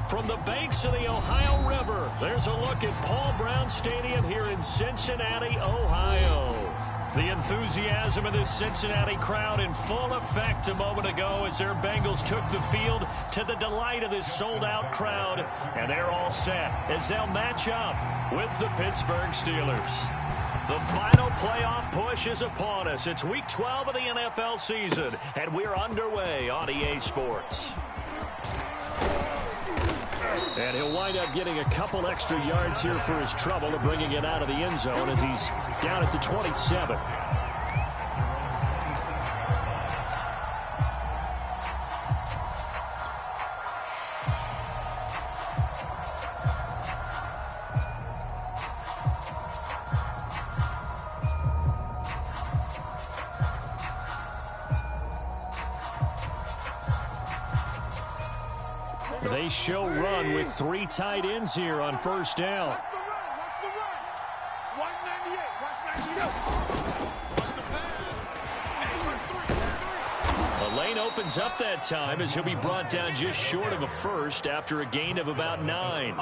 From the banks of the Ohio River, there's a look at Paul Brown Stadium here in Cincinnati, Ohio. The enthusiasm of this Cincinnati crowd in full effect a moment ago as their Bengals took the field to the delight of this sold-out crowd. And they're all set as they'll match up with the Pittsburgh Steelers. The final playoff push is upon us. It's Week 12 of the NFL season, and we're underway on EA Sports. And he'll wind up getting a couple extra yards here for his trouble of bringing it out of the end zone as he's down at the 27. They show run with 3 tight ends here on first down. Watch the run. 198. Watch 98. The lane opens up that time as he'll be brought down just short of a first after a gain of about 9.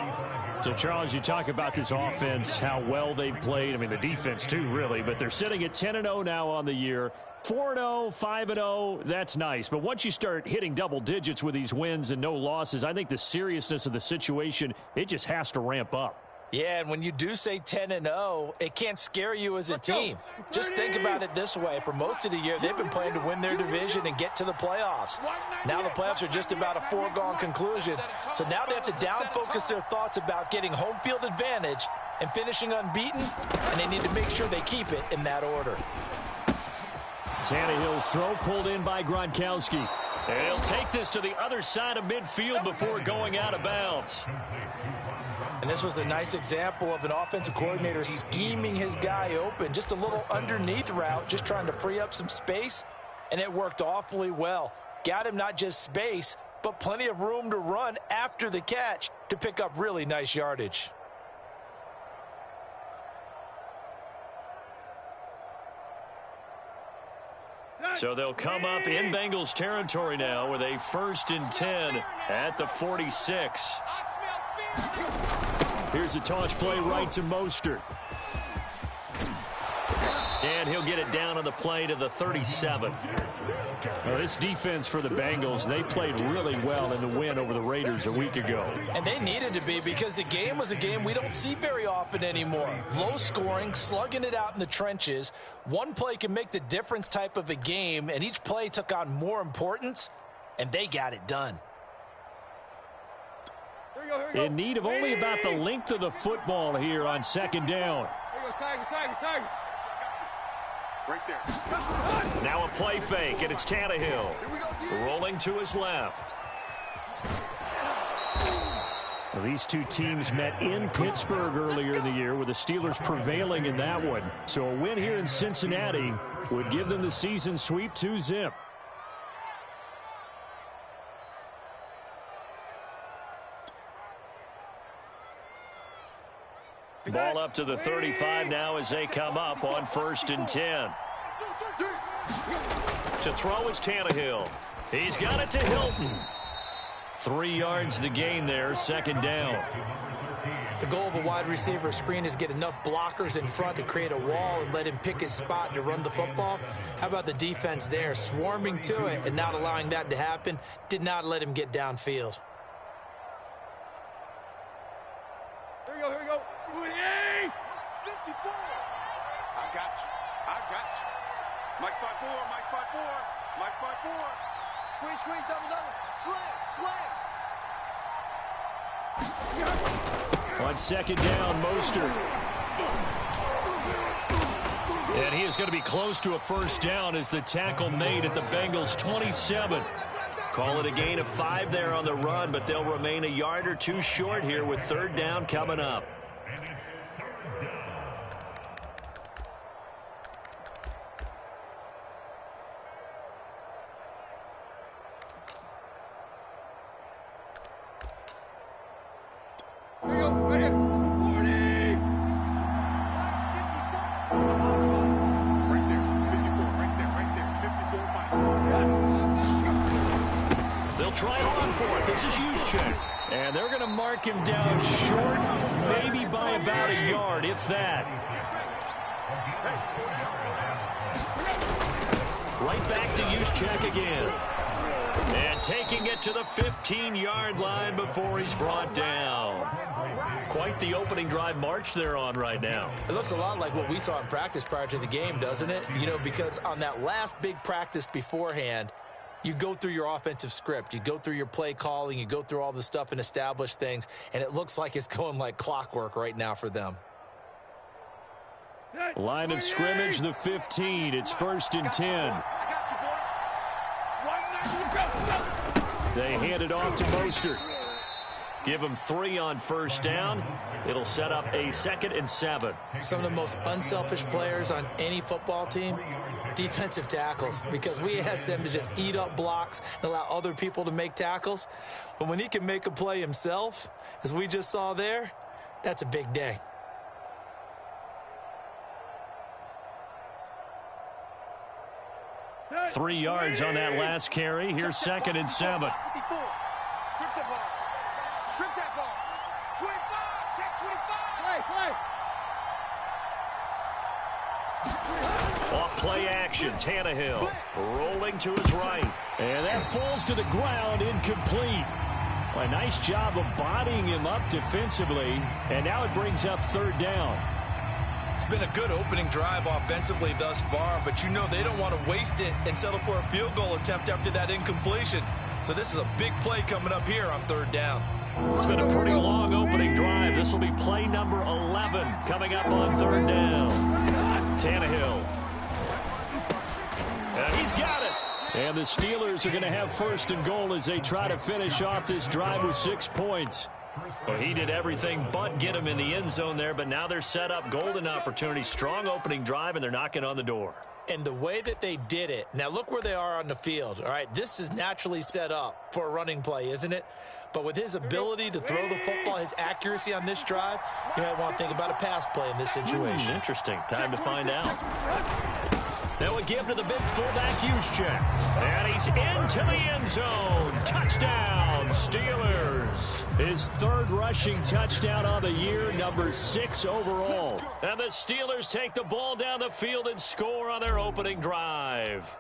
So, Charles, you talk about this offense, how well they've played. I mean, the defense, too, really. But they're sitting at 10-0 now on the year. 4-0, 5-0, that's nice. But once you start hitting double digits with these wins and no losses, I think the seriousness of the situation, it just has to ramp up. Yeah, and when you do say 10-0, it can't scare you as a team. Just think about it this way. For most of the year, they've been playing to win their division and get to the playoffs. Now the playoffs are just about a foregone conclusion. So now they have to down-focus their thoughts about getting home field advantage and finishing unbeaten, and they need to make sure they keep it in that order. Tannehill's throw pulled in by Gronkowski. And he'll take this to the other side of midfield before going out of bounds. And this was a nice example of an offensive coordinator scheming his guy open. Just a little underneath route, just trying to free up some space, and it worked awfully well. Got him not just space, but plenty of room to run after the catch to pick up really nice yardage. So they'll come up in Bengals territory now with a 1st and 10 at the 46. Here's a toss play right to Mostert. And he'll get it down on the play to the 37. Well, this defense for the Bengals, they played really well in the win over the Raiders a week ago. And they needed to be, because the game was a game we don't see very often anymore. Low scoring, slugging it out in the trenches. One play can make the difference type of a game, and each play took on more importance, and they got it done. In need of only about the length of the football here on 2nd down. Tag. Right there. Now a play fake, and it's Tannehill. Rolling to his left. Well, these two teams met in Pittsburgh earlier in the year, with the Steelers prevailing in that one. So a win here in Cincinnati would give them the season sweep 2-zip. Ball up to the 35 now as they come up on 1st and 10. To throw is Tannehill. He's got it to Hilton. 3 yards the gain there, 2nd down. The goal of a wide receiver screen is get enough blockers in front to create a wall and let him pick his spot to run the football. How about the defense there, swarming to it and not allowing that to happen? Did not let him get downfield. Here we go. 54. I got you. Mike 5-4. Squeeze, double. Slam. On 2nd down, Mostert. And he is going to be close to a 1st down as the tackle made at the Bengals' 27. Call it a gain of 5 there on the run, but they'll remain a yard or 2 short here with 3rd down coming up. And they're going to mark him down short, maybe by about a yard, if that. Right back to Juszczyk again. And taking it to the 15-yard line before he's brought down. Quite the opening drive march they're on right now. It looks a lot like what we saw in practice prior to the game, doesn't it? You know, because on that last big practice beforehand, you go through your offensive script. You go through your play calling. You go through all the stuff and establish things. And it looks like it's going like clockwork right now for them. Line of scrimmage, the 15. It's 1st and 10. They hand it off to Mostert. Give him 3 on 1st down. It'll set up a 2nd and 7. Some of the most unselfish players on any football team, defensive tackles, because we ask them to just eat up blocks and allow other people to make tackles. But when he can make a play himself, as we just saw there, that's a big day. Three yards on that last carry. Here's 2nd and 7. Strip that ball. Strip that ball. 25. Check 25. Off play action. Tannehill rolling to his right. And that falls to the ground, incomplete. A nice job of bodying him up defensively. And now it brings up 3rd down. It's been a good opening drive offensively thus far, but you know they don't want to waste it and settle for a field goal attempt after that incompletion. So this is a big play coming up here on 3rd down. It's been a pretty long opening drive. This will be play number 11 coming up on 3rd down. Tannehill. And he's got it. And the Steelers are going to have 1st and goal as they try to finish off this drive with 6 points. Well, he did everything but get him in the end zone there, but now they're set up. Golden opportunity, strong opening drive, and they're knocking on the door. And the way that they did it, now look where they are on the field. All right, this is naturally set up for a running play, isn't it? But with his ability to throw the football, his accuracy on this drive, you might want to think about a pass play in this situation. Interesting. Time to find out. That would give to the big fullback, Juszczyk. And he's into the end zone. Touchdown, Steelers. His 3rd rushing touchdown on the year, number 6 overall. And the Steelers take the ball down the field and score on their opening drive.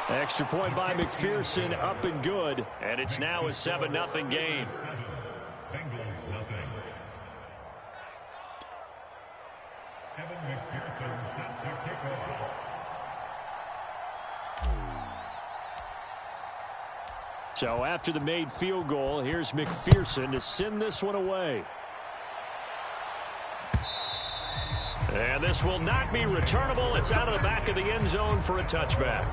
Extra point by McPherson, up and good. And it's now a 7-0 game. So after the made field goal, here's McPherson to send this one away. And this will not be returnable. It's out of the back of the end zone for a touchback.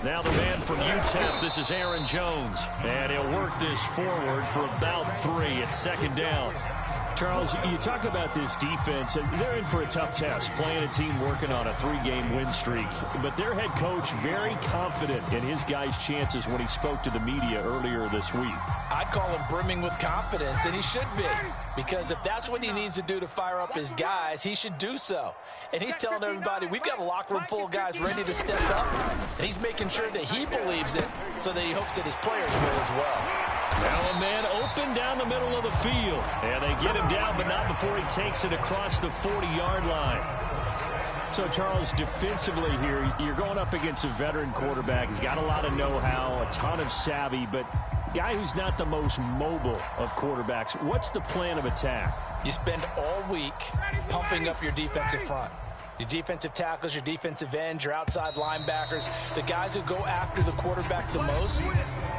Now the man from UTEP, this is Aaron Jones. And he'll work this forward for about 3 at 2nd down. Charles, you talk about this defense, and they're in for a tough test, playing a team working on a 3-game win streak. But their head coach very confident in his guys' chances when he spoke to the media earlier this week. I'd call him brimming with confidence, and he should be. Because if that's what he needs to do to fire up his guys, he should do so. And he's telling everybody, we've got a locker room full of guys ready to step up. And he's making sure that he believes it so that he hopes that his players will as well. Now a man open down the middle of the field. And they get him down, but not before he takes it across the 40-yard line. So, Charles, defensively here, you're going up against a veteran quarterback. He's got a lot of know-how, a ton of savvy, but guy who's not the most mobile of quarterbacks. What's the plan of attack? You spend all week pumping up your defensive front. Your defensive tackles, your defensive ends, your outside linebackers, the guys who go after the quarterback the most,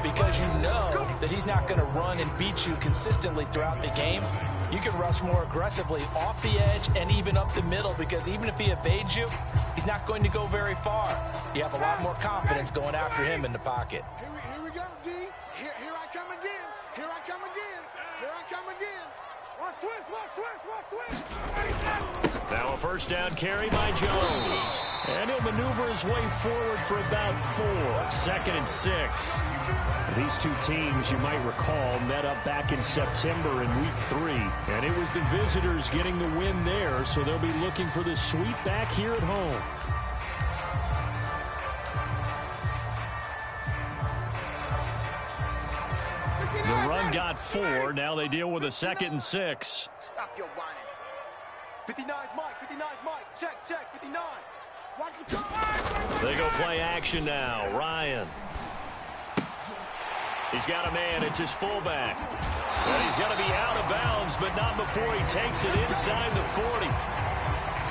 because you know that he's not going to run and beat you consistently throughout the game. You can rush more aggressively off the edge and even up the middle, because even if he evades you, he's not going to go very far. You have a lot more confidence going after him in the pocket. Here we go, D. Here I come again. Here I come again. Here I come again. Watch twist, watch twist, watch twist. Now a first down carry by Jones. And he'll maneuver his way forward for about 4. 2nd and 6. These two teams, you might recall, met up back in September in Week 3. And it was the visitors getting the win there, so they'll be looking for the sweep back here at home. The run got 4. Now they deal with a 2nd and 6. Stop your whining. 59's Mike. 59's Mike. Check, check. 59. Watch the cover. They go play action now. Ryan. He's got a man. It's his fullback. And he's going to be out of bounds, but not before he takes it inside the 40.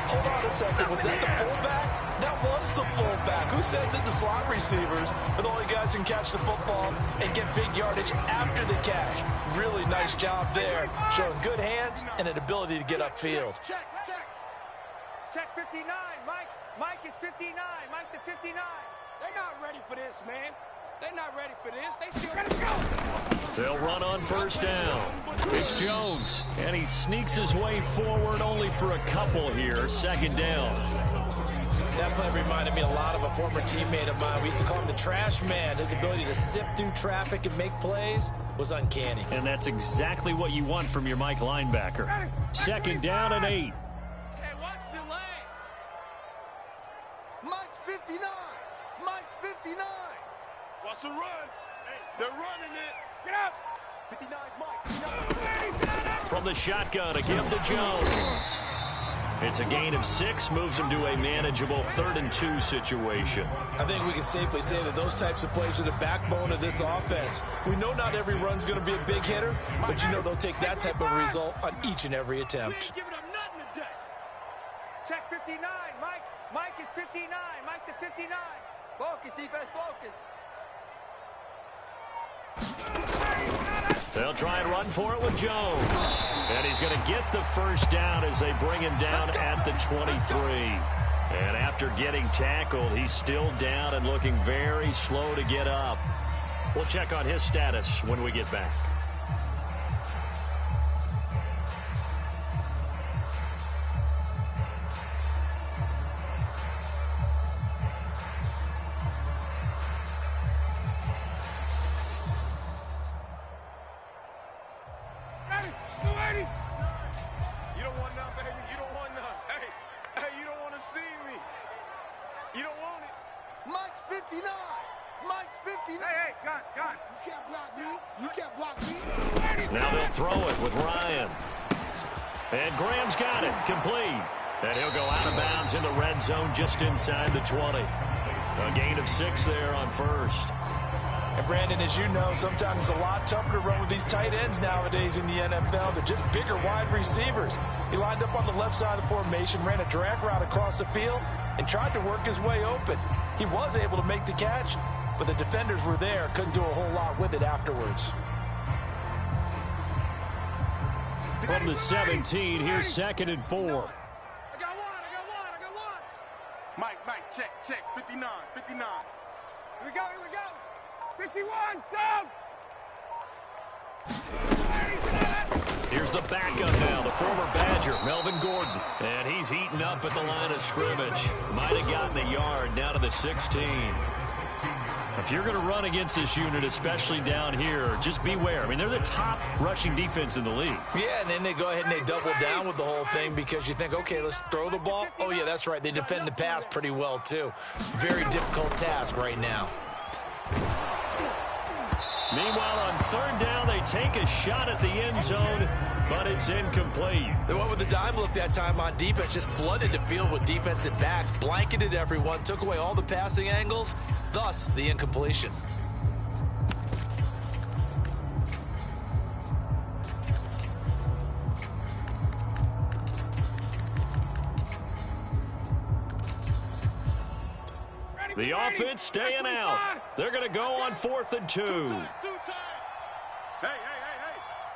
Hold on a second. Was that the fullback? That was the fullback. Who says that the slot receivers are the only guys who can catch the football and get big yardage after the catch? Really nice job there, showing good hands and an ability to get upfield. Check, check. Check 59. Mike is 59. Mike the 59. They're not ready for this, man. They're not ready for this. They still ready to go. They'll run on first down. It's Jones, and he sneaks his way forward only for a couple here. 2nd down. That play reminded me a lot of a former teammate of mine. We used to call him the trash man. His ability to sift through traffic and make plays was uncanny. And that's exactly what you want from your Mike linebacker. 2nd down and 8. Hey, watch the lane. Mike's 59. Mike's 59. Watch the run. They're running it. Get up. 59's Mike. From the shotgun, a give to Jones. It's a gain of 6, moves him to a manageable 3rd and 2 situation. I think we can safely say that those types of plays are the backbone of this offense. We know not every run's going to be a big hitter, but you know they'll take that type of result on each and every attempt. Giving them nothing today. Check 59. Mike is 59. Mike the 59. Focus, defense, focus. They'll try and run for it with Jones. And he's going to get the first down as they bring him down at the 23. And after getting tackled, he's still down and looking very slow to get up. We'll check on his status when we get back. You don't want none, baby. You don't want none. Hey, you don't want to see me. You don't want it. Mike's 59. Mike's 59. Hey, gun. You can't block me. You can't block me. Now they'll throw it with Ryan. And Graham's got it. Complete. And he'll go out of bounds in the red zone just inside the 20. A gain of 6 there on first. And Brandon, as you know, sometimes it's a lot tougher to run with these tight ends nowadays in the NFL. They're just bigger wide receivers. He lined up on the left side of the formation, ran a drag route across the field, and tried to work his way open. He was able to make the catch, but the defenders were there, couldn't do a whole lot with it afterwards. From the 17, here's 2nd and 4. I got one. Mike, check. 59. Here we go. 51, son. Here's the backup now, the former Badger, Melvin Gordon. And he's heating up at the line of scrimmage. Might have gotten a yard down to the 16. If you're going to run against this unit, especially down here, just beware. I mean, they're the top rushing defense in the league. Yeah, and then they go ahead and they double down with the whole thing because you think, okay, let's throw the ball. Oh, yeah, that's right. They defend the pass pretty well, too. Very difficult task right now. Meanwhile, on 3rd down, they take a shot at the end zone, but it's incomplete. They went with the dime look that time on defense, just flooded the field with defensive backs, blanketed everyone, took away all the passing angles, thus the incompletion. The offense staying out. They're going to go on 4th and 2. Two times. Hey.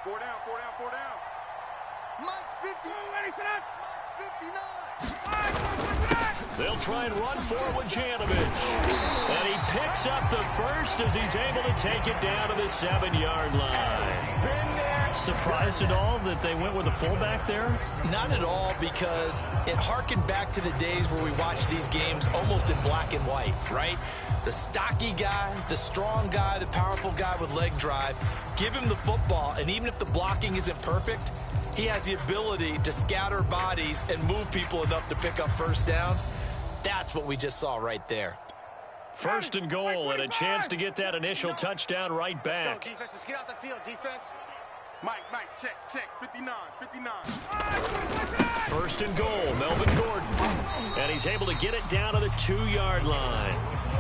4 down. Mike's 50. Mike's 59. They'll try and run for it with Janovich. And he picks up the first as he's able to take it down to the 7-yard line. Surprised at all that they went with a fullback there? Not at all, because it harkened back to the days where we watched these games almost in black and white, right? The stocky guy, the strong guy, the powerful guy with leg drive. Give him the football, and even if the blocking isn't perfect, he has the ability to scatter bodies and move people enough to pick up first downs. That's what we just saw right there. 1st and goal, and a chance to get that initial touchdown right back. Let's go, defense. Let's get out the field, defense. Mike, check. 59. 1st and goal, Melvin Gordon. And he's able to get it down to the 2-yard line.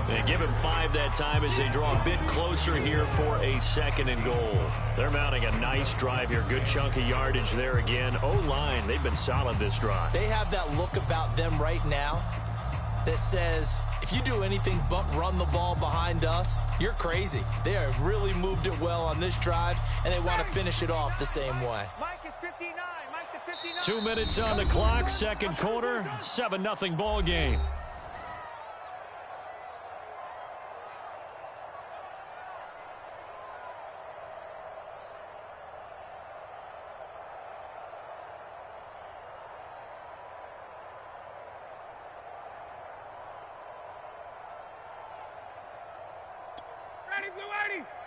They give him 5 that time as they draw a bit closer here for a 2nd and goal. They're mounting a nice drive here. Good chunk of yardage there again. O-line, they've been solid this drive. They have that look about them right now that says, if you do anything but run the ball behind us, you're crazy. They have really moved it well on this drive, and they want to finish it off the same way. Mike is 59. Mike the 59. 2 minutes on the clock, 2nd quarter, 7-0 ball game.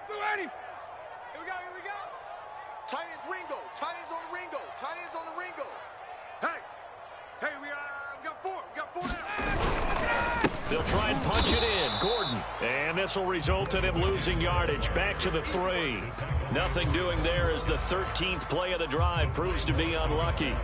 Blue 80. Here we go. Tight ends on the Ringo. Hey, we got 4. We got 4 now. They'll try and punch it in. Gordon. And this will result in him losing yardage. Back to the 3. Nothing doing there as the 13th play of the drive proves to be unlucky.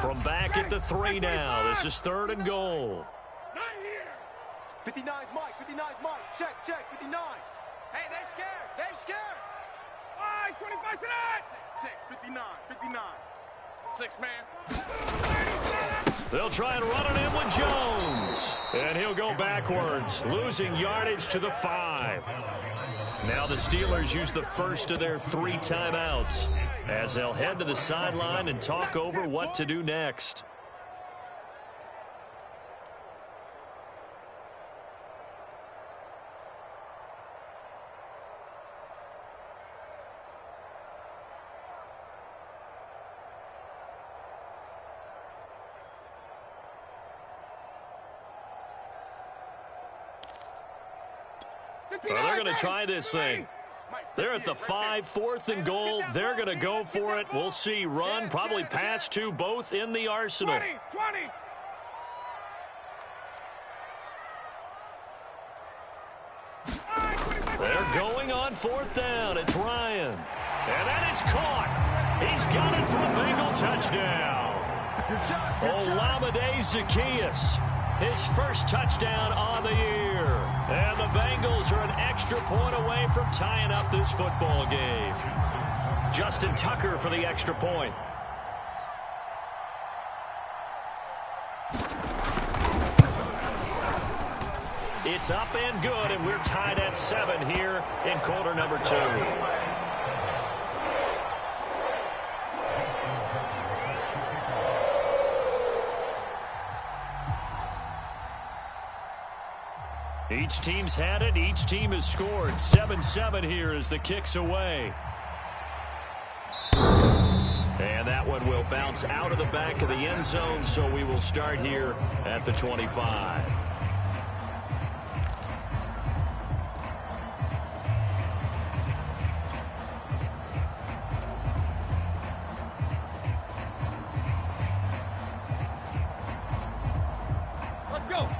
From back at the 3 now. This is 3rd and goal. Not here. 59's Mike. Check. 59. Hey, they scared. 25 tonight. Check. 59. 6 man. They'll try and run it in with Jones. And he'll go backwards, losing yardage to the 5. Now the Steelers use the first of their 3 timeouts as they'll head to the sideline and talk over what to do next. Well, they're going to try this thing. They're at the 5, 4th and goal. They're going to go for it. We'll see. Run, probably pass to both in the arsenal. 20. They're going on 4th down. It's Ryan. And that is caught. He's got it for a Bengal touchdown. Olamide Zaccheaus, his first touchdown on the year. And the Bengals are an extra point away from tying up this football game. Justin Tucker for the extra point. It's up and good, and we're tied at 7 here in quarter number 2. Each team's had it. Each team has scored. 7-7 here as the kick's away. And that one will bounce out of the back of the end zone, so we will start here at the 25.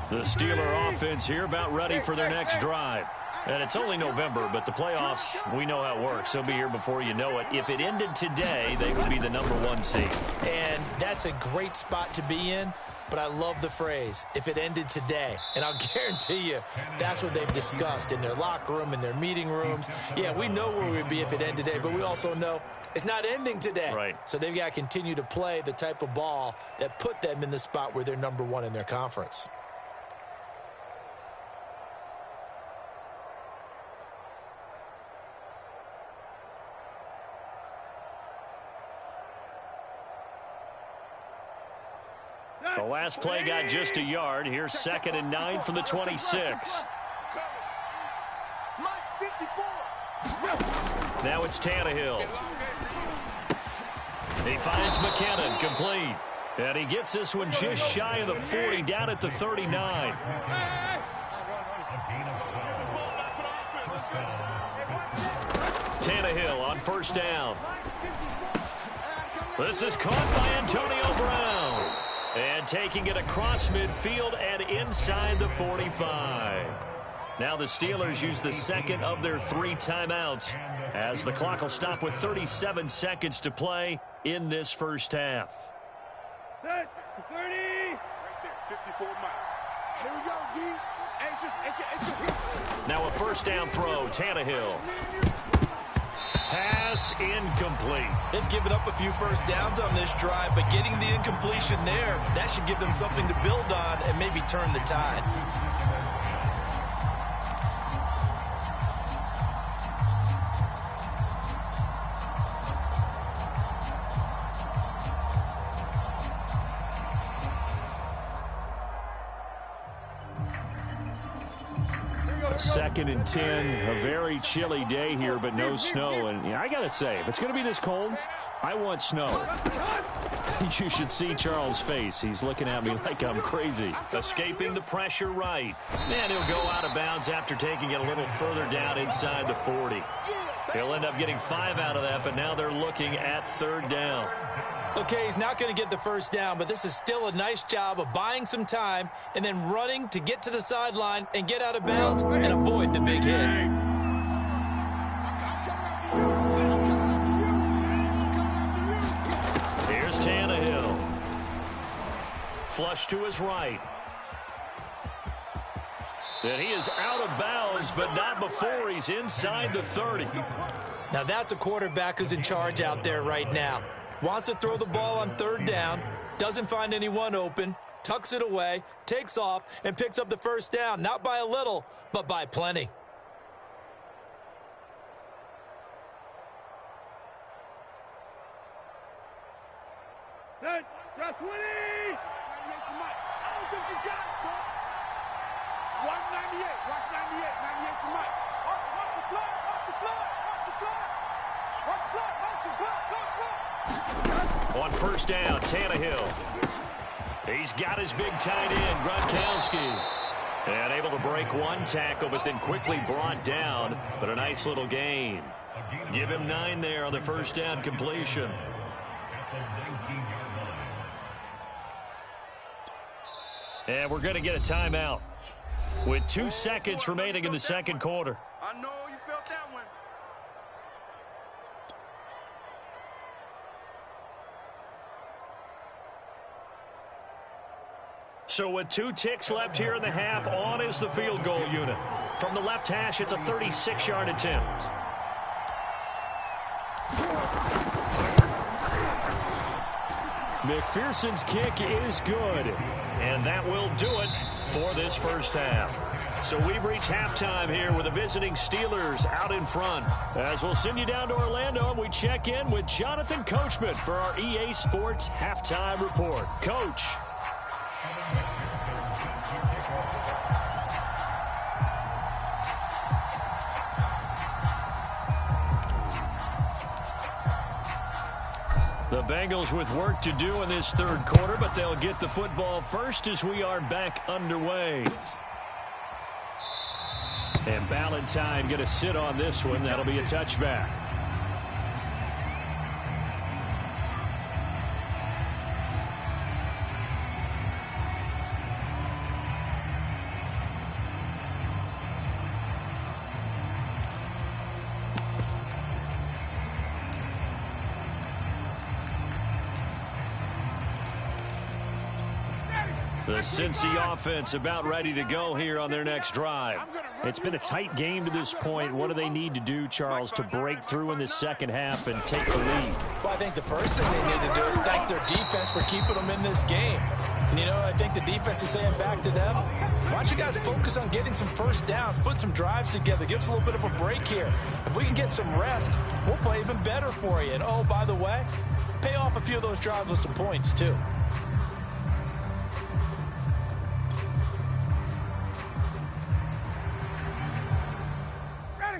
The Steeler offense here about ready for their next drive. And it's only November, but the playoffs, we know how it works. They'll be here before you know it. If it ended today, they would be the #1 seed. And that's a great spot to be in, but I love the phrase, if it ended today. And I'll guarantee you that's what they've discussed in their locker room, in their meeting rooms. Yeah, we know where we'd be if it ended today, but we also know it's not ending today. Right. So they've got to continue to play the type of ball that put them in the spot where they're #1 in their conference. The last play got just a yard. Here's 2nd and 9 from the 26. Now it's Tannehill. He finds McKinnon, complete. And he gets this one just shy of the 40, down at the 39. Tannehill on 1st down. This is caught by Antonio Brown. And taking it across midfield and inside the 45. Now the Steelers use the 2nd of their 3 timeouts as the clock will stop with 37 seconds to play in this first half. 30. 54 miles. Here we go, D. Now a 1st down throw, Tannehill. Pass incomplete. They've given up a few 1st downs on this drive, but getting the incompletion there, that should give them something to build on and maybe turn the tide. Second and 10, a very chilly day here, but no snow. And I got to say, if it's going to be this cold, I want snow. You should see Charles' face. He's looking at me like I'm crazy. Escaping the pressure right. And he'll go out of bounds after taking it a little further down inside the 40. He'll end up getting 5 out of that, but now they're looking at 3rd down. Okay, he's not going to get the 1st down, but this is still a nice job of buying some time and then running to get to the sideline and get out of bounds and avoid the big hit. Here's Tannehill. Flush to his right. And he is out of bounds, but not before he's inside the 30. Now that's a quarterback who's in charge out there right now. Wants to throw the ball on 3rd down, doesn't find anyone open, tucks it away, takes off, and picks up the 1st down, not by a little, but by plenty. Set. Drop 20. 98 for Mike. I don't think you got it, son. Watch 98. Watch 98. 98 for Mike. Watch the blood. Watch the blood. Watch the blood. Watch the blood. Watch the blood. On 1st down, Tannehill. He's got his big tight end, Gronkowski. And able to break one tackle, but then quickly brought down. But a nice little gain. Give him 9 there on the 1st down completion. And we're going to get a timeout with 2 seconds remaining in the 2nd quarter. I know you felt that one. So with 2 ticks left here in the half, on is the field goal unit. From the left hash, it's a 36-yard attempt. McPherson's kick is good. And that will do it for this first half. So we've reached halftime here with the visiting Steelers out in front. As we'll send you down to Orlando, and we check in with Jonathan Coachman for our EA Sports Halftime Report. Coach. The Bengals with work to do in this 3rd quarter, but they'll get the football first as we are back underway. And Ballantyne going to sit on this one. That'll be a touchback. The Cincy offense about ready to go here on their next drive. It's been a tight game to this point. What do they need to do, Charles, to break through in the second half and take the lead? Well, I think the first thing they need to do is thank their defense for keeping them in this game. And, you know, I think the defense is saying back to them, why don't you guys focus on getting some first downs, put some drives together, give us a little bit of a break here. If we can get some rest, we'll play even better for you. And, oh, by the way, pay off a few of those drives with some points, too.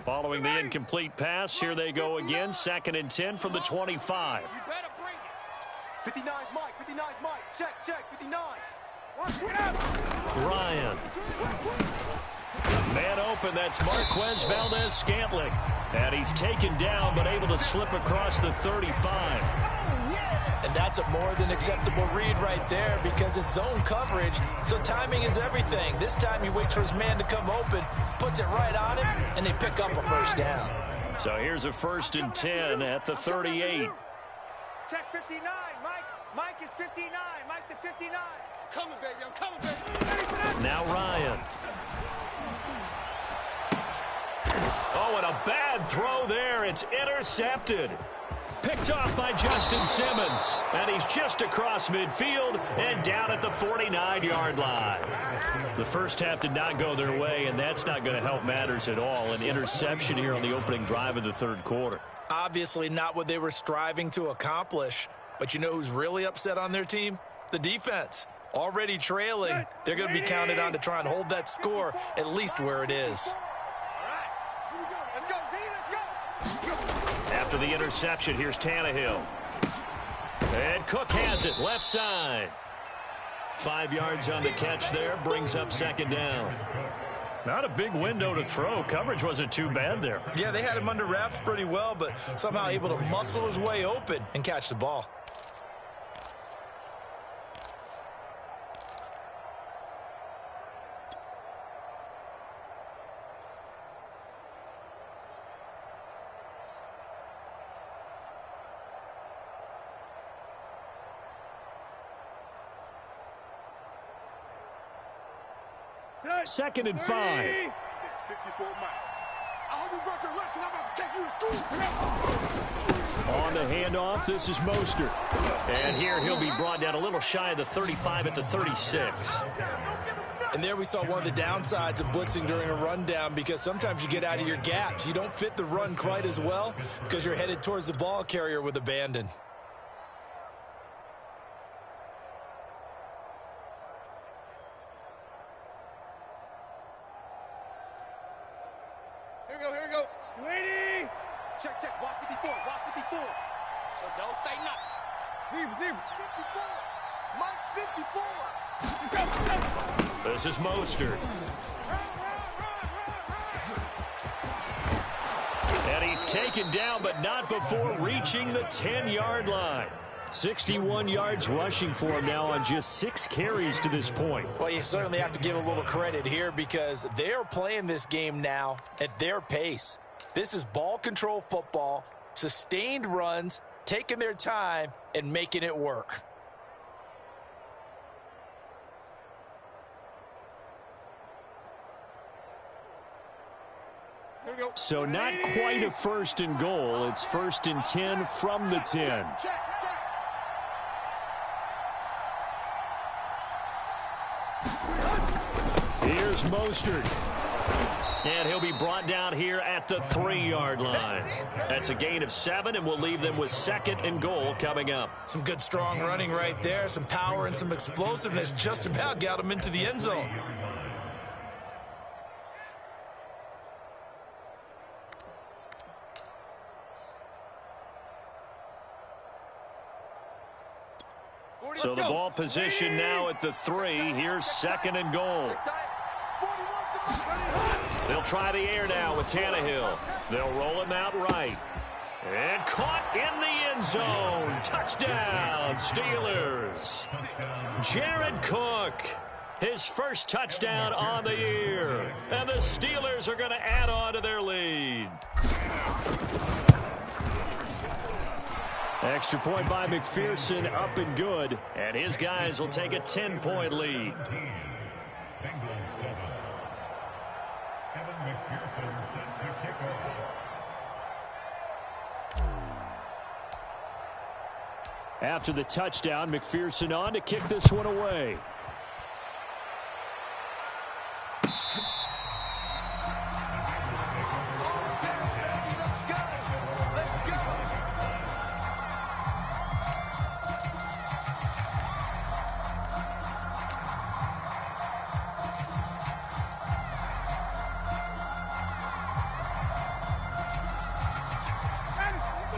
Following the incomplete pass, here they go again. 2nd and 10 from the 25. You better bring it. 59's Mike, 59's Mike. Check, 59. Ryan. Man open, that's Marquez Valdez-Scantling. And he's taken down, but able to slip across the 35. And that's a more than acceptable read right there because it's zone coverage, so timing is everything. This time he waits for his man to come open, puts it right on him, and they pick up a first down. So here's a 1st and 10 at the 38. Check 59. Mike is 59. Mike the 59. I'm coming, baby. I'm coming, baby. Now Ryan. Oh, and a bad throw there. It's intercepted. Picked off by Justin Simmons. And he's just across midfield and down at the 49-yard line. The first half did not go their way, and that's not going to help matters at all. An interception here on the opening drive of the third quarter. Obviously not what they were striving to accomplish. But you know who's really upset on their team? The defense. Already trailing. They're going to be counted on to try and hold that score at least where it is. After the interception, here's Tannehill. And Cook has it, left side. 5 yards on the catch there, brings up 2nd down. Not a big window to throw. Coverage wasn't too bad there. Yeah, they had him under wraps pretty well, but somehow able to muscle his way open and catch the ball. Second and 5. 54 Mike. I hope you brought your lunch because I'm about to take you to school. On the handoff, this is Mostert. And here he'll be brought down a little shy of the 35 at the 36. And there we saw one of the downsides of blitzing during a rundown because sometimes you get out of your gaps. You don't fit the run quite as well because you're headed towards the ball carrier with abandon. Here we go. Waiting. Check. Watch 54. So don't say nothing. 54. Mike 54. This is Mostert. And he's taken down, but not before reaching the 10-yard line. 61 yards rushing for him now on just 6 carries to this point. Well, you certainly have to give a little credit here because they're playing this game now at their pace. This is ball control football, sustained runs, taking their time, and making it work. So not quite a 1st and goal. It's 1st and 10 from the 10. Here's Mostert. And he'll be brought down here at the 3-yard line. That's a gain of 7, and we'll leave them with 2nd and goal coming up. Some good strong running right there, some power and some explosiveness just about got him into the end zone. So the ball position now at the 3. Here's 2nd and goal. They'll try the air now with Tannehill. They'll roll him out right. And caught in the end zone. Touchdown, Steelers. Jared Cook, his first touchdown on the year. And the Steelers are going to add on to their lead. Extra point by McPherson, up and good. And his guys will take a 10-point lead. After the touchdown, McPherson on to kick this one away.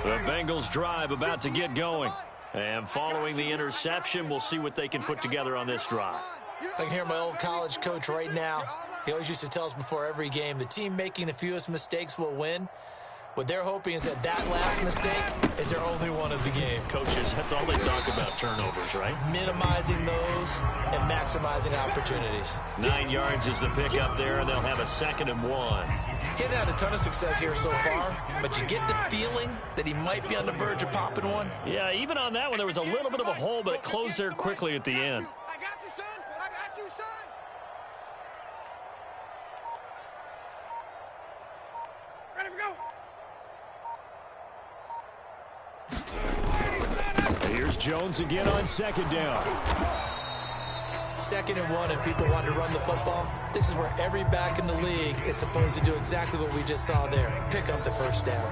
The Bengals drive about to get going. And following the interception, we'll see what they can put together on this drive. I can hear my old college coach right now. He always used to tell us before every game, the team making the fewest mistakes will win. What they're hoping is that last mistake is their only one of the game. Coaches, that's all they talk about, turnovers, right? Minimizing those and maximizing opportunities. 9 yards is the pick up there, and they'll have a 2nd and 1. He hadn't had a ton of success here so far, but you get the feeling that he might be on the verge of popping one. Yeah, even on that one, there was a little bit of a hole, but it closed there quickly at the end. I got you, son. I got you, son. Ready to go. Here's Jones again on 2nd down. 2nd and 1, and people want to run the football. This is where every back in the league is supposed to do exactly what we just saw there. Pick up the first down.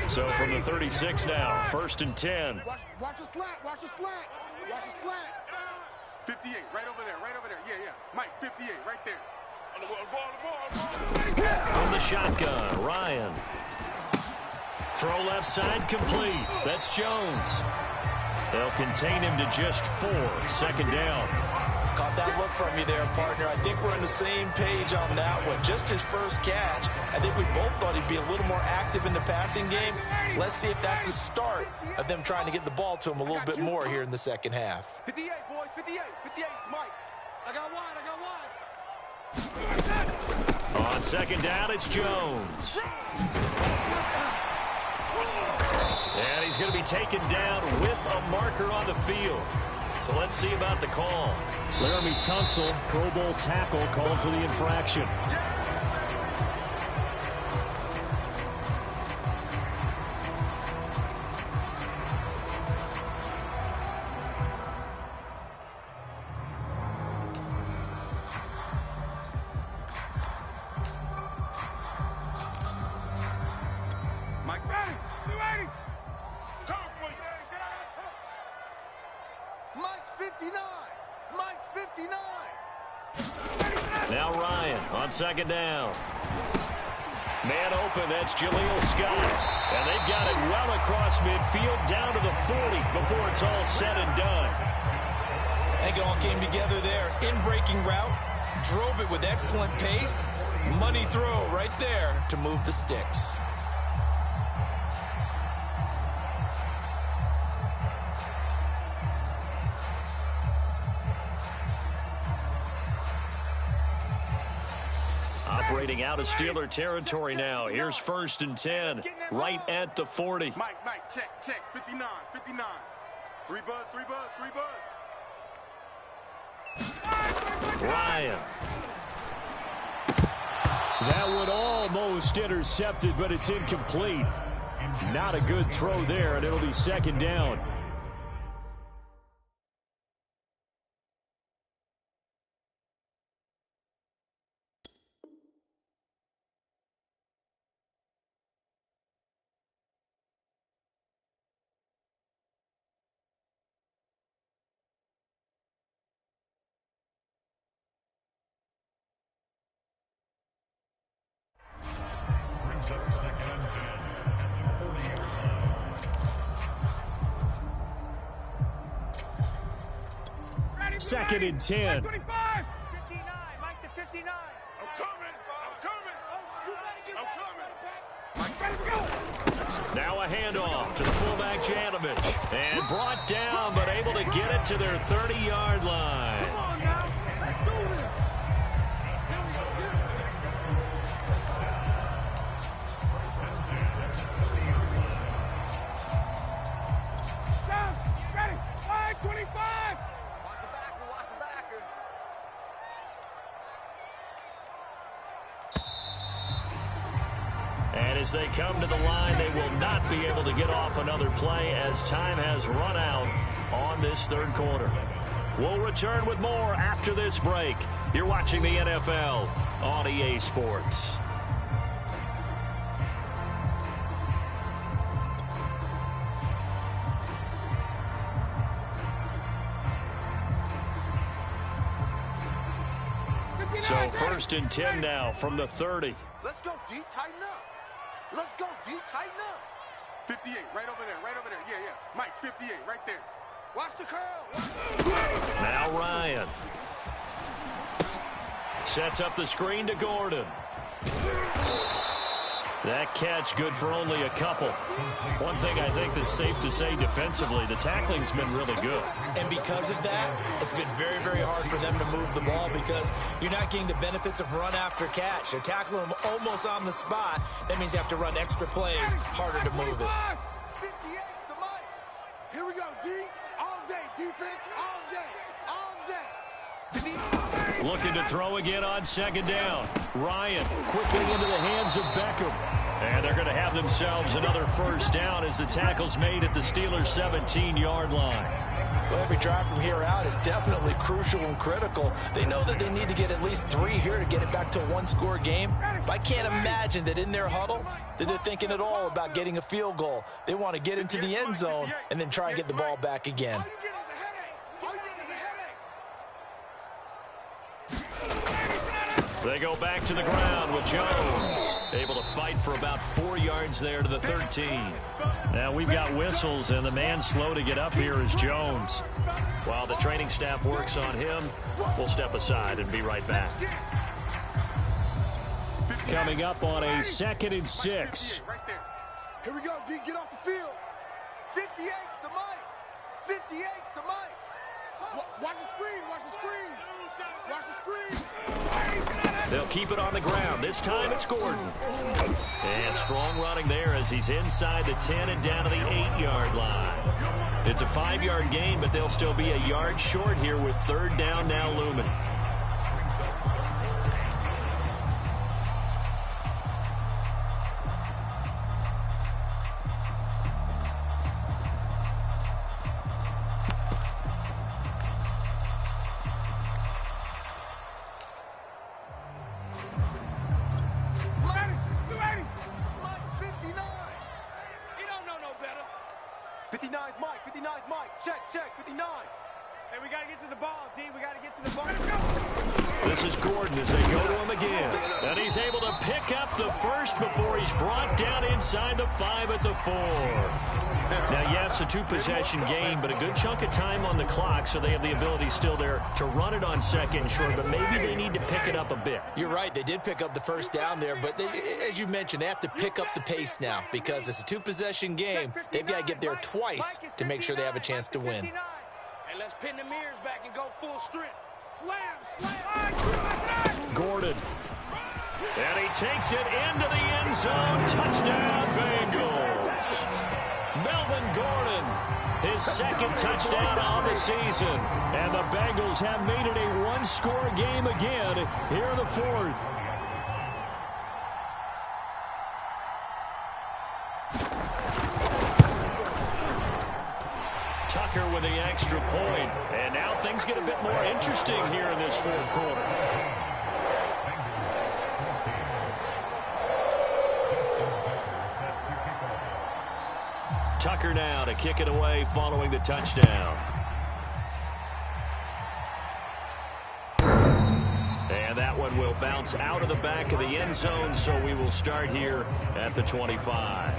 So from the 36 now, 1st and 10. Watch a slant. Watch a slant. Watch a slant. 58, right over there. Right over there. Yeah, yeah. Mike, 58, right there. On the ball. From the shotgun, Ryan. Throw left side complete. That's Jones. They'll contain him to just 4. 2nd down. Caught that look from you there, partner. I think we're on the same page on that one. Just his first catch. I think we both thought he'd be a little more active in the passing game. Let's see if that's the start of them trying to get the ball to him a little bit more here in the second half. 58, boys. 58. 58. It's Mike. I got one. On 2nd down, it's Jones. And he's going to be taken down with a marker on the field. So let's see about the call. Laramie Tunsil, Pro Bowl tackle, called for the infraction. Mike's ready. You ready? Mike's 59. Mike's 59. Now Ryan on 2nd down. Man open, that's Jaleel Scott. And they've got it well across midfield down to the 40 before it's all said and done. I think it all came together there. In-breaking route, drove it with excellent pace. Money throw right there to move the sticks. Operating out of Steeler territory now. Here's 1st and 10, right at the 40. Mike, check. 59. 59. 3 buzz. Ryan. That one almost intercepted, but it's incomplete. Not a good throw there, and it'll be 2nd down. Second and 10. 59. Mike to 59. I'm coming. Now a handoff to the fullback Janovich. And brought down, but able to get it to their 30-yard line. Come on now. Let's do this. As they come to the line, they will not be able to get off another play as time has run out on this third quarter. We'll return with more after this break. You're watching the NFL on EA Sports. So 1st and 10 now from the 30. Let's go, D. Tighten up. Let's go, D. Tighten up. 58, right over there, right over there. Yeah, yeah. Mike, 58, right there. Watch the curl. Now Ryan. Sets up the screen to Gordon. That catch good for only a couple. One thing I think that's safe to say defensively, the tackling's been really good. And because of that, it's been very, very hard for them to move the ball because you're not getting the benefits of run after catch. They're tackling them almost on the spot. That means you have to run extra plays, harder to move it. 58 to Mike. Here we go, D. All day. Defense, all day. All day. Looking to throw again on 2nd down. Ryan quickly into the hands of Beckham. And they're going to have themselves another 1st down as the tackle's made at the Steelers' 17-yard line. Well, every drive from here out is definitely crucial and critical. They know that they need to get at least 3 here to get it back to a one-score game. But I can't imagine that in their huddle that they're thinking at all about getting a field goal. They want to get into the end zone and then try and get the ball back again. They go back to the ground with Jones. Able to fight for about 4 yards there to the 13. Now we've got whistles, and the man slow to get up here is Jones. While the training staff works on him, we'll step aside and be right back. Coming up on a 2nd and 6. Here we go, D. Get off the field. 58's to Mike. 58's to Mike. Watch the screen. Watch the screen. Watch the screen. They'll keep it on the ground. This time it's Gordon. And strong running there as he's inside the 10 and down to the 8-yard line. It's a 5-yard gain, but they'll still be a yard short here with 3rd down now looming. This is Gordon as they go to him again. And he's able to pick up the first before he's brought down inside the 5 at the 4. Now, yes, a 2-possession game, but a good chunk of time on the clock, so they have the ability still there to run it on 2nd and short, but maybe they need to pick it up a bit. You're right. They did pick up the 1st down there, but as you mentioned, they have to pick up the pace now because it's a 2-possession game. They've got to get there twice to make sure they have a chance to win. And let's pin the mirrors back and go full strength. Gordon. And he takes it into the end zone. Touchdown, Bengals. Melvin Gordon, his 2nd touchdown on the season. And the Bengals have made it a one-score game again here in the 4th. Tucker with the extra point. And now things get a bit more interesting here in this 4th quarter. Tucker now to kick it away following the touchdown. And that one will bounce out of the back of the end zone, so we will start here at the 25.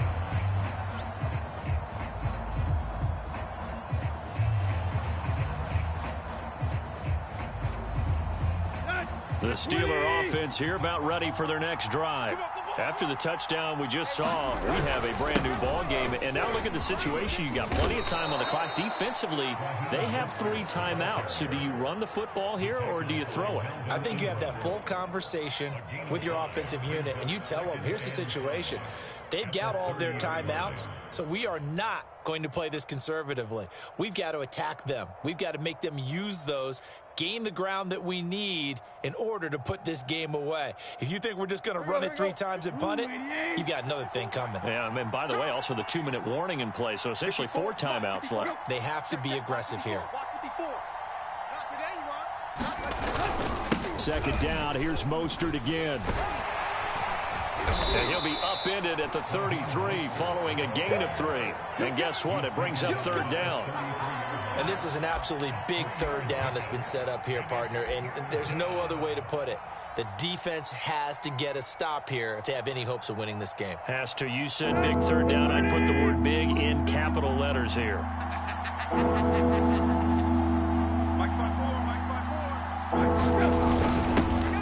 The Steeler offense here about ready for their next drive. After the touchdown we just saw, we have a brand new ball game. And now look at the situation. You got plenty of time on the clock. Defensively, they have 3 timeouts. So do you run the football here or do you throw it? I think you have that full conversation with your offensive unit, and you tell them, here's the situation. They've got all their timeouts, so we are not going to play this conservatively. We've got to attack them. We've got to make them use those, gain the ground that we need in order to put this game away. If you think we're just going to run it 3 times and punt it, you've got another thing coming. Yeah, and by the way, also the 2-minute warning in play, so essentially 4 timeouts left. They have to be aggressive here. Second down, here's Mostert again. And he'll be upended at the 33 following a gain of 3. And guess what? It brings up 3rd down. And this is an absolutely big 3rd down that's been set up here, partner, and there's no other way to put it. The defense has to get a stop here if they have any hopes of winning this game. Has to. You said big 3rd down. I'd put the word big in capital letters here.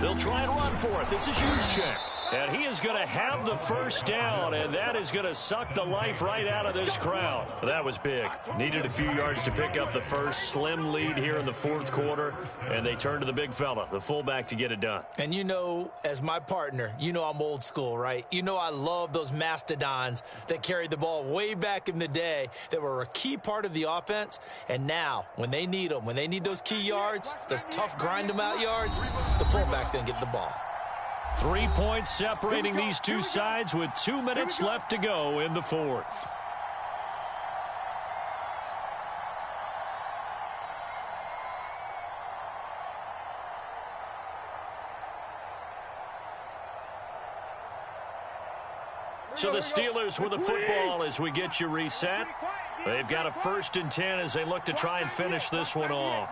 They'll try and run for it. This is Juszczyk. And he is going to have the 1st down, and that is going to suck the life right out of this crowd. That was big. Needed a few yards to pick up the first. Slim lead here in the 4th quarter, and they turn to the big fella, the fullback, to get it done. And you know, as my partner, you know I'm old school, right? You know I love those mastodons that carried the ball way back in the day that were a key part of the offense. And now, when they need them, when they need those key yards, those tough grind-them-out yards, the fullback's going to get the ball. 3 points separating these two sides with 2 minutes left to go in the 4th. So the Steelers with the football as we get you reset. They've got a 1st and 10 as they look to try and finish this one off.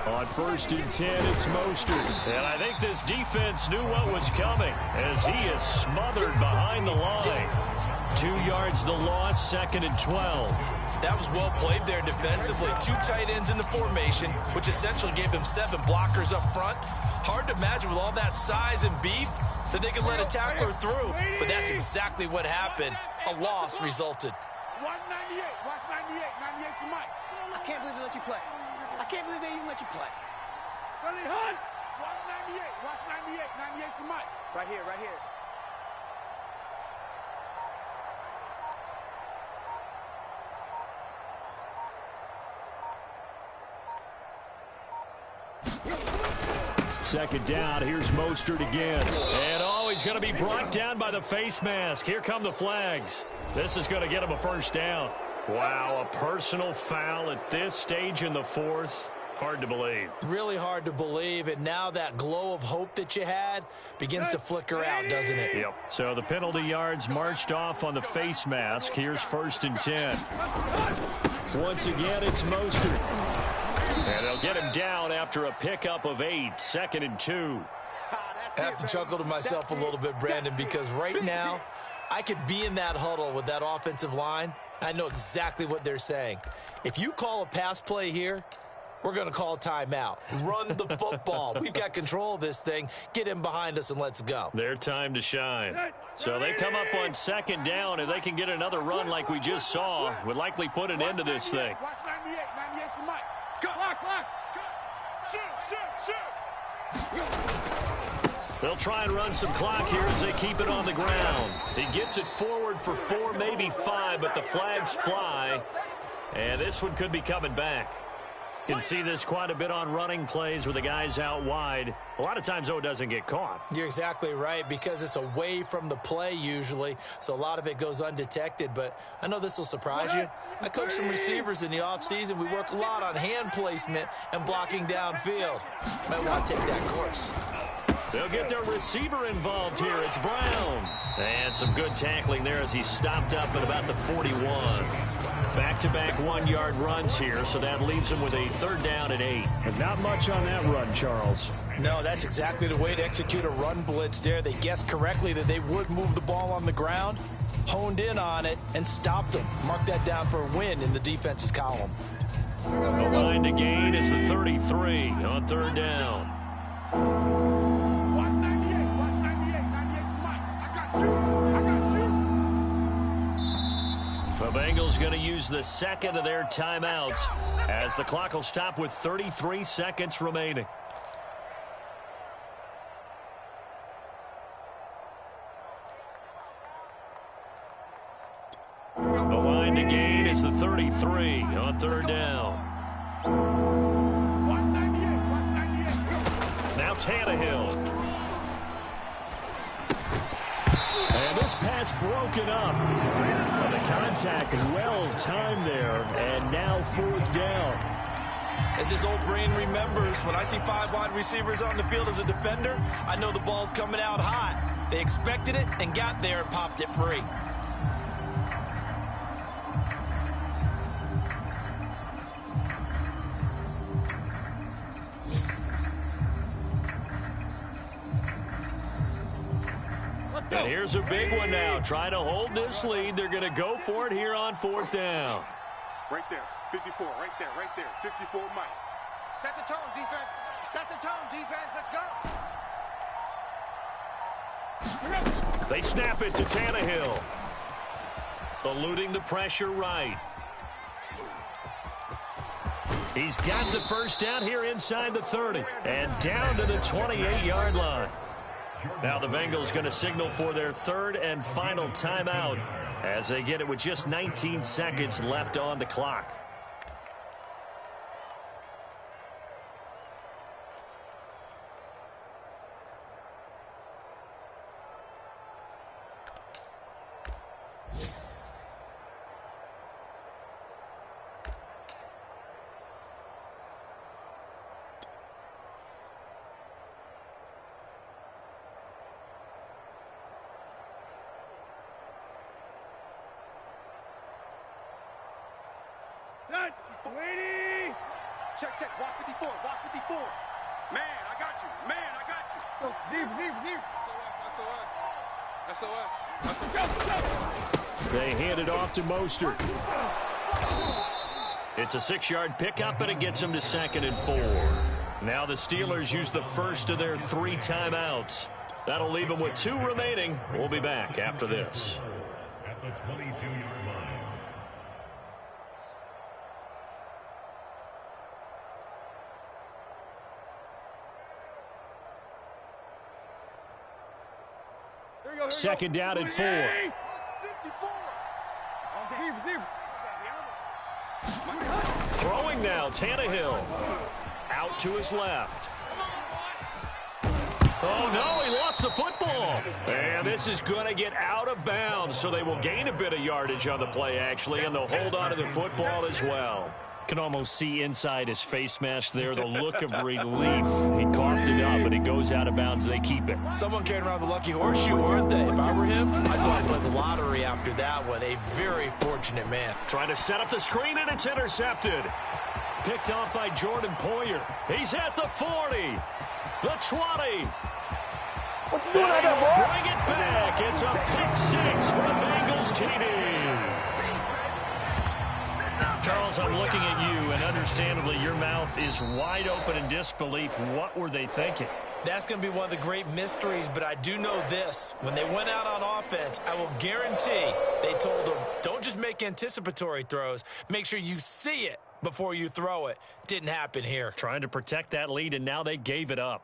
On 1st and 10, it's Mostert. And I think this defense knew what was coming as he is smothered behind the line. 2 yards the loss, 2nd and 12. That was well played there defensively. 2 tight ends in the formation, which essentially gave them 7 blockers up front. Hard to imagine with all that size and beef that they could let a tackler through. But that's exactly what happened. A loss resulted. 198. Watch 98. 98's the mic. I can't believe they let you play. I can't believe they even let you play. 198. Watch 98. 98's the mic. Right here, right here. Second down, here's Mostert again. And he's going to be brought down by the face mask. Here come the flags. This is going to get him a 1st down. Wow, a personal foul at this stage in the 4th. Hard to believe. Really hard to believe, and now that glow of hope that you had begins to flicker out, doesn't it? Yep. So the penalty yards marched off on the face mask. Here's 1st and 10. Once again, it's Mostert. And they'll get him down after a pickup of 8, 2nd and 2. I have to chuckle to myself a little bit, Brandon, because right now I could be in that huddle with that offensive line. I know exactly what they're saying. If you call a pass play here, we're going to call timeout. Run the football. We've got control of this thing. Get him behind us and let's go. Their time to shine. So they come up on 2nd down. If they can get another run like we just saw, would likely put an end to this thing. Watch 98. 98's the mic. Block. Shoot. They'll try and run some clock here as they keep it on the ground. He gets it forward for 4, maybe 5, but the flags fly. And this one could be coming back. You can see this quite a bit on running plays with the guys out wide. A lot of times, though, it doesn't get caught. You're exactly right, because it's away from the play usually, so a lot of it goes undetected. But I know this will surprise you. I coach some receivers in the offseason. We work a lot on hand placement and blocking downfield. Might want to take that course. They'll get their receiver involved here. It's Brown. And some good tackling there as he stopped up at about the 41. Back-to-back 1-yard runs here, so that leaves him with a 3rd down and 8. But not much on that run, Charles. No, that's exactly the way to execute a run blitz there. They guessed correctly that they would move the ball on the ground, honed in on it, and stopped them. Mark that down for a win in the defense's column. The line to gain is the 33 on 3rd down. 198. Watch 98. 98's the mic. I got you. The Bengals going to use the 2nd of their timeouts as the clock will stop with 33 seconds remaining. the 33 on third down. 198. Watch 98. Now Tannehill. And this pass broken up. And the contact well timed there. And now fourth down. As his old brain remembers, when I see 5 wide receivers on the field as a defender, I know the ball's coming out hot. They expected it and got there and popped it free. And here's a big one now. Trying to hold this lead. They're going to go for it here on fourth down. Right there. 54. Right there. Right there. 54, Mike. Set the tone, defense. Set the tone, defense. Let's go. They snap it to Tannehill. Eluding the pressure right. He's got the first down here inside the 30. And down to the 28-yard line. Now the Bengals going to signal for their third and final timeout as they get it with just 19 seconds left on the clock. Waiting. Check, check. Watch 54. Watch 54. Man, I got you. Man, I got you. Deep. SOS. They hand it off to Mostert. It's a 6-yard pickup, and it gets them to 2nd and 4. Now the Steelers use the first of their 3 timeouts. That'll leave them with 2 remaining. We'll be back after this. At the 22-yard line. Second down and 4. 54. Throwing now, Tannehill. Out to his left. Oh, no, he lost the football. And this is going to get out of bounds, so they will gain a bit of yardage on the play, actually, and they'll hold on to the football as well. Can almost see inside his face mask there the look of relief. He coughed it up, but it goes out of bounds. They keep it. Someone carrying around the lucky horseshoe, aren't they? If I were him, I'd go and play the lottery after that one. A very fortunate man. Trying to set up the screen, and it's intercepted. Picked off by Jordan Poyer. He's at the 40, the 20. What you doing out there, boy? Bring it back. It's a pick 6 for the Bengals TD. Charles, I'm looking at you, and understandably, your mouth is wide open in disbelief. What were they thinking? That's going to be one of the great mysteries, but I do know this. When they went out on offense, I will guarantee they told them, don't just make anticipatory throws. Make sure you see it before you throw it. Didn't happen here. Trying to protect that lead, and now they gave it up.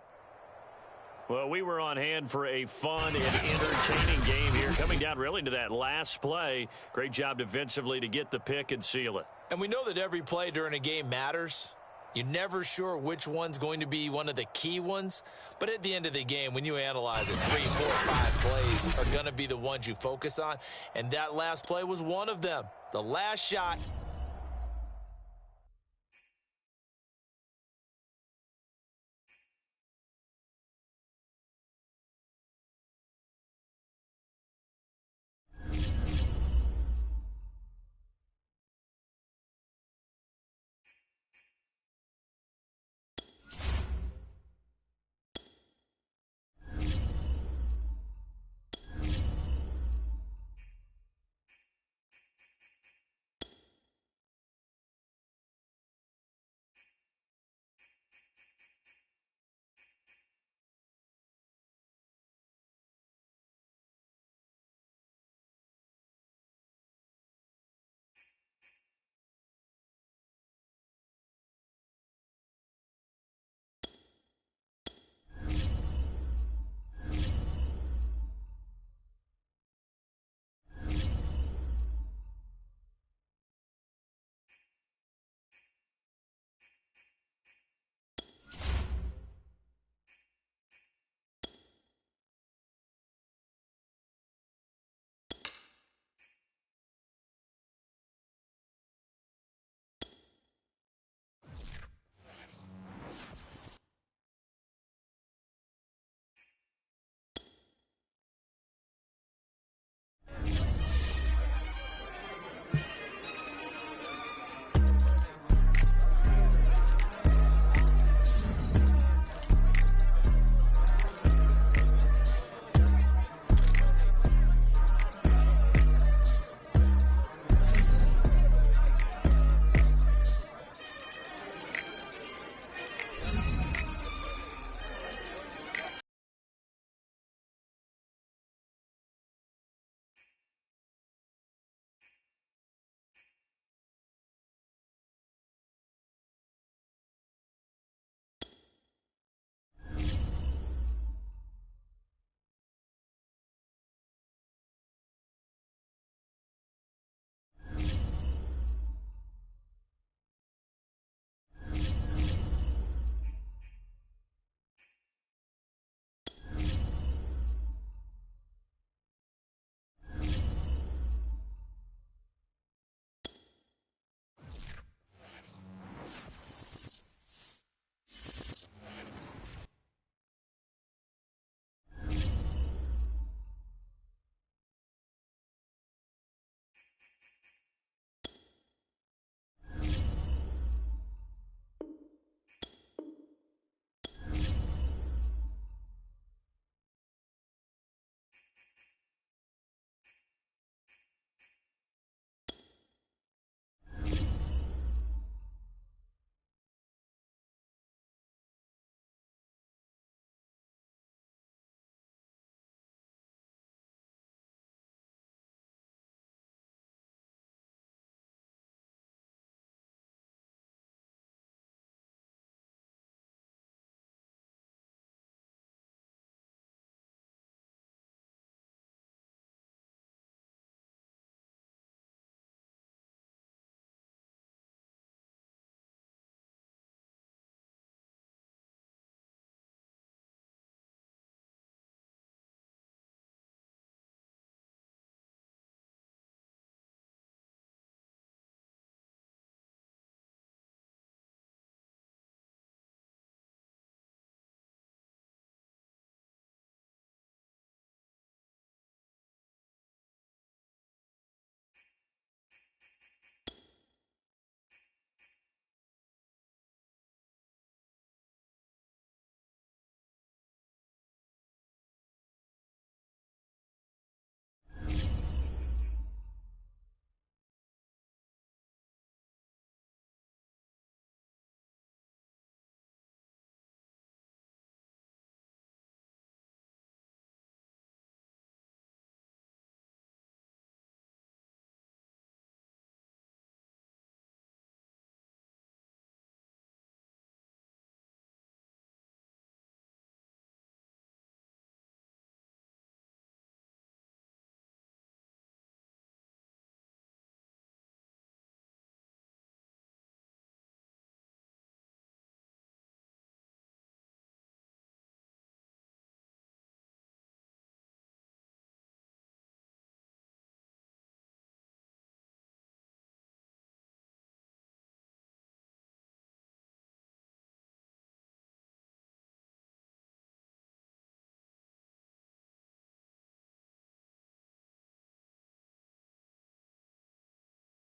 Well, we were on hand for a fun and entertaining game here, coming down really to that last play. Great job defensively to get the pick and seal it. And we know that every play during a game matters. You're never sure which one's going to be one of the key ones. But at the end of the game, when you analyze it, 3, 4, 5 plays are going to be the ones you focus on. And that last play was one of them. The last shot